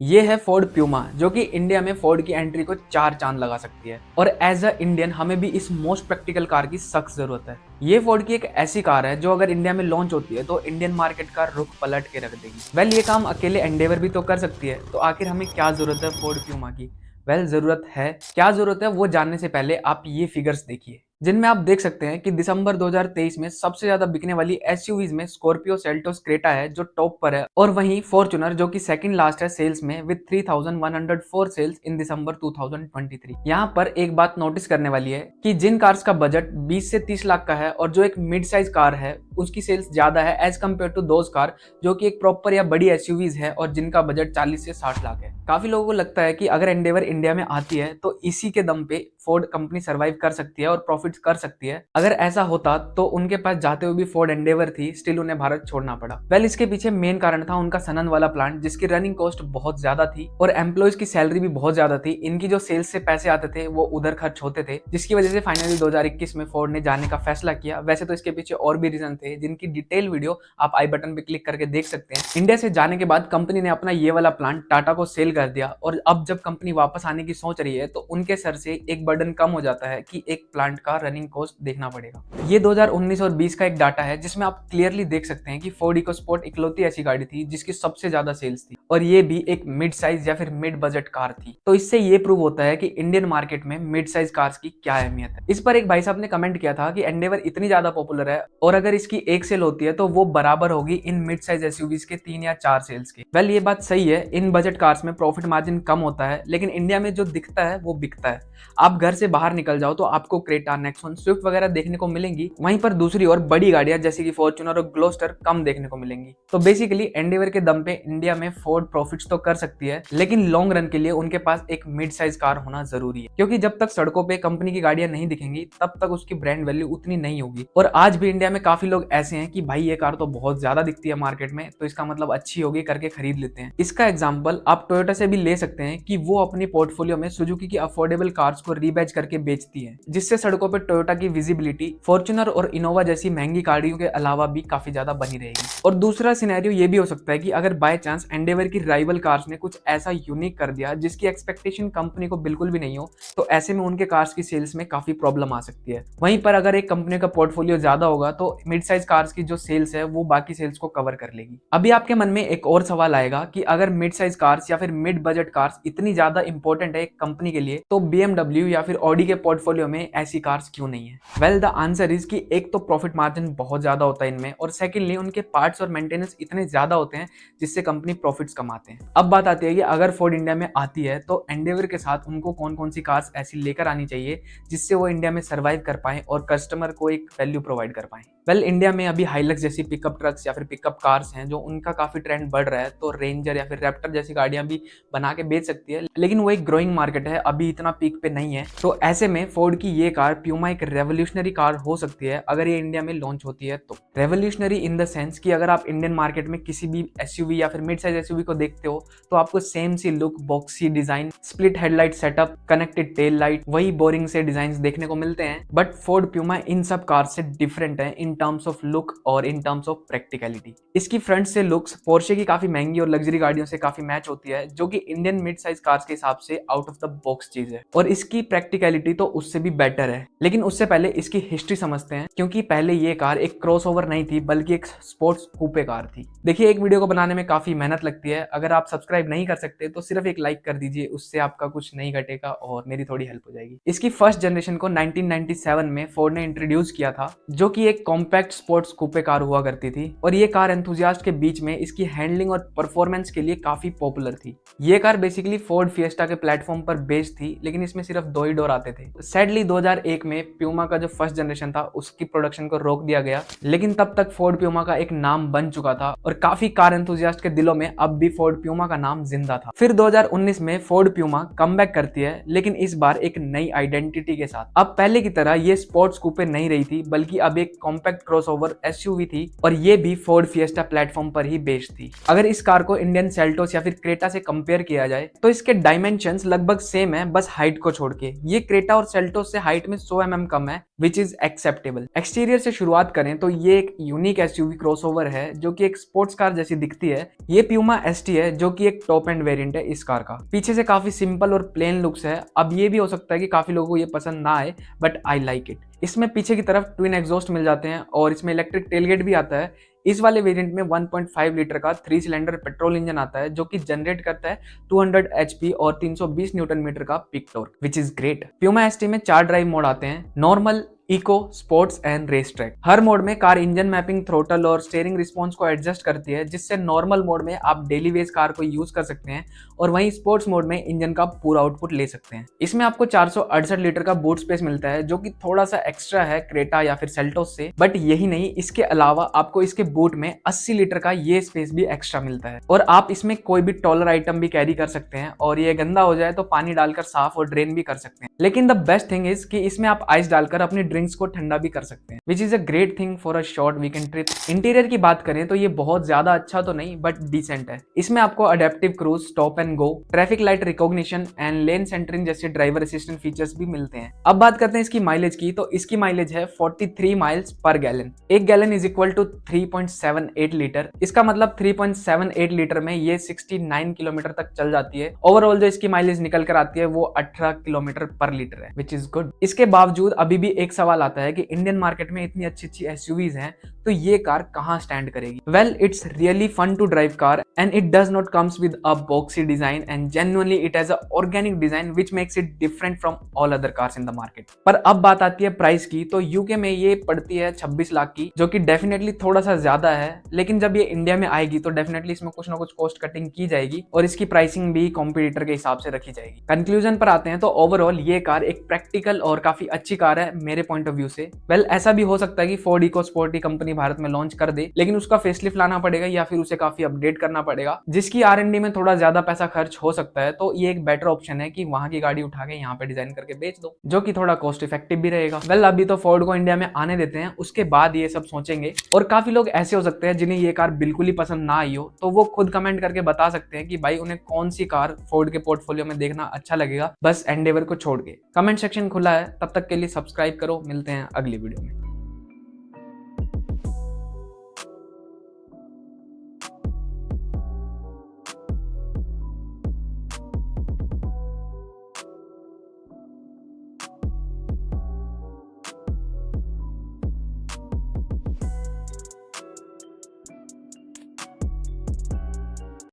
ये है Ford Puma, जो कि इंडिया में फोर्ड की एंट्री को 4 चांद लगा सकती है। और एज अ इंडियन हमें भी इस मोस्ट प्रैक्टिकल कार की सख्त जरूरत है। ये फोर्ड की एक ऐसी कार है जो अगर इंडिया में लॉन्च होती है तो इंडियन मार्केट का रुख पलट के रख देगी। ये काम अकेले एंडेवर भी तो कर सकती है, तो आखिर हमें क्या जरूरत है फोर्ड प्यूमा की? जरूरत है, क्या जरूरत है वो जानने से पहले आप ये फिगर्स देखिए, जिनमें आप देख सकते हैं कि दिसंबर 2023 में सबसे ज्यादा बिकने वाली एसयूवीज में स्कॉर्पियो सेल्टोस क्रेटा है जो टॉप पर है, और वहीं फॉर्च्यूनर जो कि सेकंड लास्ट है सेल्स में विद 3104 सेल्स इन दिसंबर 2023। यहाँ पर एक बात नोटिस करने वाली है कि जिन कार्स का बजट 20 से 30 लाख का है और जो एक मिड साइज कार है उसकी सेल्स ज्यादा है as compare to those car जो कि एक प्रॉपर या बड़ी एसयूवीज है और जिनका बजट 40 से 60 लाख है। काफी लोगों को लगता है कि अगर एंडेवर इंडिया में आती है तो इसी के दम पे फोर्ड कंपनी सर्वाइव कर सकती है और प्रॉफिट्स कर सकती है। अगर ऐसा होता तो उनके पास जाते हुए भी फोर्ड एंडेवर थी, स्टिल उन्हें भारत छोड़ना पड़ा। इसके पीछे मेन कारण था उनका सनन वाला प्लांट, जिसकी रनिंग कॉस्ट बहुत ज्यादा थी और एम्प्लॉयज की सैलरी भी बहुत ज्यादा थी। इनकी जो सेल्स से पैसे आते थे वो उधर खर्च होते थे, जिसकी वजह से फाइनली 2021 में फोर्ड ने जाने का फैसला किया। वैसे तो इसके पीछे और भी रीजन थे जिनकी डिटेल वीडियो आप आई बटन पे क्लिक करके देख सकते हैं। इंडिया से जाने के बाद कंपनी ने अपना ये वाला प्लांट टाटा को सेल कर दिया और अब जब कंपनी वापस आने की सोच रही है तो उनके सर से एक बर्डन कम हो जाता है कि एक प्लांट का रनिंग कॉस्ट देखना पड़ेगा। ये 2019 और 20 का एक डाटा है जिसमें आप क्लियरली देख सकते हैं कि फोर्ड इकोस्पोर्ट इकलौती ऐसी गाड़ी थी जिसकी सबसे ज्यादा सेल्स थी, और ये भी एक मिड साइज या फिर मिड बजट कार थी। तो इससे ये प्रूव होता है कि इंडियन मार्केट में मिड साइज कार्स की क्या अहमियत है। इस पर एक भाई साहब ने कमेंट किया था कि एंडेवर इतनी ज्यादा पॉपुलर है और अगर इसकी एक सेल होती है तो वो बराबर होगी इन मिड साइज एसयूवीज के 3 या 4 सेल्स के। ये बात सही है, इन बजट कार्स में प्रॉफिट मार्जिन कम होता है, लेकिन इंडिया में जो दिखता है वो बिकता है। आप घर से बाहर निकल जाओ तो आपको क्रेटा, नेक्सॉन, स्विफ्ट वगैरह देखने को मिलेंगी, वहीं पर दूसरी और बड़ी गाड़ियां जैसे कि फॉर्च्यूनर और ग्लोस्टर कम देखने को मिलेंगी। तो बेसिकली एंडेवर के दम पे इंडिया में फोर्ड प्रॉफिट्स तो कर सकती है, लेकिन लॉन्ग रन के लिए उनके पास एक मिड साइज कार होना जरूरी है, क्योंकि जब तक सड़कों पे कंपनी की गाड़ियां नहीं दिखेंगी तब तक उसकी ब्रांड वैल्यू उतनी नहीं होगी। और आज भी इंडिया में काफी लोग ऐसे हैं कि भाई ये कार तो बहुत ज्यादा दिखती है मार्केट में, तो इसका मतलब अच्छी होगी करके खरीद लेते हैं। इसका एग्जाम्पल आप टोयोटा से भी ले सकते हैं कि वो अपनी पोर्टफोलियो में सुजुकी की अफोर्डेबल कार्स को रीबैच करके बेचती है, जिससे सड़कों पर टोयोटा की विजिबिलिटी फॉर्च्यूनर और इनोवा जैसी महंगी गाड़ियों के अलावा भी काफी ज्यादा बनी रहेगी। और दूसरा सिनेरियो ये भी हो सकता है कि अगर बाय चांस एंडेवर की राइवल कार्स ने कुछ ऐसा यूनिक कर दिया जिसकी एक्सपेक्टेशन कंपनी को बिल्कुल भी नहीं हो, तो ऐसे में उनके कार्स की सेल्स में काफी प्रॉब्लम आ सकती है। वहीं पर अगर एक कंपनी का पोर्टफोलियो ज्यादा होगा तो मिड साइज कार्स की जो सेल्स है वो बाकी सेल्स को कवर कर लेगी। अभी आपके मन में एक और सवाल आएगा कि अगर मिड साइज कार्स या फिर मिड बजट कार्स इतनी ज्यादा इंपॉर्टेंट है एक कंपनी के लिए, तो BMW या फिर ऑडी के पोर्टफोलियो में ऐसी कार्स क्यों नहीं है? द आंसर इज कि एक तो प्रॉफिट मार्जिन बहुत ज्यादा होता है इनमें, और सेकेंडली उनके पार्ट्स और मेंटेनेंस इतने ज्यादा होते हैं जिससे कंपनी प्रॉफिट्स कमाते हैं। अब बात आती है कि अगर फोर्ड इंडिया में आती है तो एंडेवर के साथ उनको कौन कौन सी कार्स ऐसी लेकर आनी चाहिए जिससे वो इंडिया में सर्वाइव कर पाए और कस्टमर को एक वैल्यू प्रोवाइड कर पाए। इंडिया में अभी हाइलक्स जैसी पिकअप ट्रक्स या फिर पिकअप कार्स हैं जो उनका काफी ट्रेंड बढ़ रहा है, तो रेंजर या फिर रैप्टर जैसी गाड़ियां भी बना के बेच सकती है, लेकिन वो एक ग्रोइंग मार्केट है, अभी इतना पीक पे नहीं है। तो ऐसे में फोर्ड की ये कार प्यूमा एक रेवोल्यूशनरी कार हो सकती है अगर ये इंडिया में लॉन्च होती है तो। रेवोल्यूशनरी इन द सेंस कि अगर आप इंडियन मार्केट में किसी भी एसयूवी या फिर मिड साइज एसयूवी को देखते हो तो आपको सेम सी look, boxy design, split headlight setup, connected tail light, वही बोरिंग से डिजाइन देखने को मिलते हैं। बट फोर्ड प्यूमा इन सब कार से डिफरेंट है इन टर्म्स ऑफ लुक और इन टर्म्स ऑफ प्रैक्टिकलिटी। इसकी फ्रंट से लुक्स पोर्शे की काफी महंगी और लग्जरी गाड़ियों से काफी मैच होती है, जो कि इंडियन मिड साइज कार्स के हिसाब से आउट ऑफ द बॉक्स चीज है, और इसकी प्रैक्टिकलिटी तो उससे भी बेटर है। लेकिन उससे पहले इसकी हिस्ट्री समझते हैं, क्योंकि पहले ये कार एक क्रॉसओवर नहीं थी बल्कि एक स्पोर्ट्स कूपे कार थी। देखिए, एक वीडियो को बनाने में काफी मेहनत लगती है, अगर आप सब्सक्राइब नहीं कर सकते तो सिर्फ एक लाइक कर दीजिए, उससे आपका कुछ नहीं घटेगा और मेरी थोड़ी हेल्प हो जाएगी। इसकी फर्स्ट जनरेशन को 1997 में फोर्ड ने इंट्रोड्यूस किया था, जो कि एक कॉम्पैक्ट स्पोर्ट्स कूपे कार हुआ करती थी, और ये कार एंथुसियास्ट के बीच में इसकी हैंडलिंग और परफॉर्मेंस के लिए काफी पॉपुलर थी। ये कार बेसिकली फोर्ड फिएस्टा के प्लेटफॉर्म पर बेस्ड थी, लेकिन इसमें सिर्फ 2 ही डोर आते थे। सैडली 2001 में प्यूमा का जो फर्स्ट जनरेशन था उसकी प्रोडक्शन को रोक दिया गया, लेकिन तब तक फोर्ड प्यूमा का एक नाम बन चुका था और काफी कार एंथुसियास्ट के दिलों में अब भी फोर्ड प्यूमा का नाम जिंदा था। फिर 2019 में फोर्ड प्यूमा कमबैक करती है, लेकिन इस बार एक नई आइडेंटिटी के साथ। अब पहले की तरह ये स्पोर्ट्स कूपे नहीं रही थी, बल्कि अब एक कॉम्पैक्ट क्रॉसओवर एसयूवी थी, और ये भी फोर्ड फिएस्टा प्लेटफॉर्म पर ही बेस्ड थी। अगर इस कार को इंडियन सेल्टोस या फिर क्रेटा से कंपेयर कंपेयर किया जाए तो इसके डायमेंशंस लगभग सेम है, बस हाइट को छोड़ के। ये क्रेटा और सेल्टोस से हाइट में 100 mm कम है, विच इज एक्सेप्टेबल। एक्सटीरियर से शुरुआत करें तो ये एक यूनिक एसयूवी क्रॉसओवर है जो कि एक स्पोर्ट्स कार जैसी दिखती है। ये प्यूमा एसटी है जो कि एक टॉप एंड वेरिएंट है इस कार का। पीछे से काफी सिंपल और प्लेन लुक्स है। अब ये भी हो सकता है कि काफी लोगों को ये पसंद ना आए, बट आई लाइक इट। इसमें पीछे की तरफ ट्विन एग्जॉस्ट मिल जाते हैं और इसमें इलेक्ट्रिक टेलगेट भी आता है। इस वाले वेरिएंट में 1.5 लीटर का 3 सिलेंडर पेट्रोल इंजन आता है जो कि जनरेट करता है 200 एचपी और 320 न्यूटन मीटर का peak torque, which is great. Puma ST में 4 ड्राइव मोड आते हैं, normal, eco, sports and race track. हर मोड में कार इंजन मैपिंग, थ्रोटल और स्टीयरिंग रिस्पॉन्स को एडजस्ट करती है, जिससे नॉर्मल मोड में आप डेली वेज कार को यूज कर सकते हैं और वहीं स्पोर्ट्स मोड में इंजन का पूरा आउटपुट ले सकते हैं। इसमें आपको 468 लीटर का बूट स्पेस मिलता है जो कि थोड़ा सा एक्स्ट्रा है क्रेटा या फिर सेल्टोस से, बट यही नहीं, इसके अलावा आपको इसके बूट में 80 लीटर का ये स्पेस भी एक्स्ट्रा मिलता है और आप इसमें कोई भी टॉलर आइटम भी कैरी कर सकते हैं और ये गंदा हो जाए तो पानी डालकर साफ और ड्रेन भी कर सकते हैं। लेकिन द बेस्ट थिंग इज कि इसमें आप आइस डालकर अपनी ड्रिंक्स को ठंडा भी कर सकते हैं, which is a great thing for a short weekend trip. Interior की बात करें तो ये बहुत ज्यादा अच्छा तो नहीं, बट डिसेंट है। इसमें आपको adaptive cruise, stop and go, traffic light recognition and lane centering जैसे ड्राइवर असिस्टेंट फीचर्स भी मिलते हैं। अब बात करते हैं इसकी माइलेज की, तो इसकी माइलेज है 43 माइल्स पर गैलन। एक gallon is equal to 3.78 litre. इसका मतलब 3.78 लीटर में ये 69 किलोमीटर तक चल जाती है। ओवरऑल जो इसकी माइलेज निकल कर आती है वो 18 किलोमीटर पर लीटर है, विच इज गुड। इसके बावजूद अभी भी एक सवाल आता है कि इंडियन मार्केट में इतनी अच्छी अच्छी एसयूवीज हैं तो ये कार कहां स्टैंड करेगी। Well, it's really fun to drive car and it does not comes with a boxy design and genuinely it has a organic design which makes it different from all other cars in the market. पर अब बात आती है price की, तो UK में ये पड़ती है 26 लाख की, जो कि डेफिनेटली थोड़ा सा ज्यादा है, लेकिन जब ये इंडिया में आएगी तो डेफिनेटली इसमें कुछ ना कुछ कॉस्ट कटिंग की जाएगी और इसकी प्राइसिंग भी कॉम्पिटिटर के हिसाब से रखी जाएगी। कंक्लूजन पर आते हैं तो ओवरऑल ये कार एक प्रैक्टिकल और काफी अच्छी कार है मेरे पॉइंट ऑफ व्यू से। वेल, ऐसा भी हो सकता है कि फोर्ड इकोस्पोर्ट कंपनी भारत में लॉन्च कर दे, लेकिन उसका फेसलिफ्ट लाना पड़ेगा या फिर उसे काफी अपडेट करना पड़ेगा, जिसकी R&D में थोड़ा ज्यादा पैसा खर्च हो सकता है। तो ये एक बेटर ऑप्शन है कि वहां की गाड़ी उठा के यहाँ पे डिजाइन करके बेच दो, जो कि थोड़ा कॉस्ट इफेक्टिव भी रहेगा। वेल, अभी तो फोर्ड को इंडिया में आने देते हैं, उसके बाद ये सब सोचेंगे। और काफी लोग ऐसे हो सकते हैं जिन्हें ये कार बिल्कुल ही पसंद ना आई हो, तो वो खुद कमेंट करके बता सकते हैं कि भाई उन्हें कौन सी कार फोर्ड के पोर्टफोलियो में देखना अच्छा लगेगा, बस एंडेवर को छोड़ के। कमेंट सेक्शन खुला है, तब तक के लिए सब्सक्राइब करो। मिलते हैं अगली वीडियो में।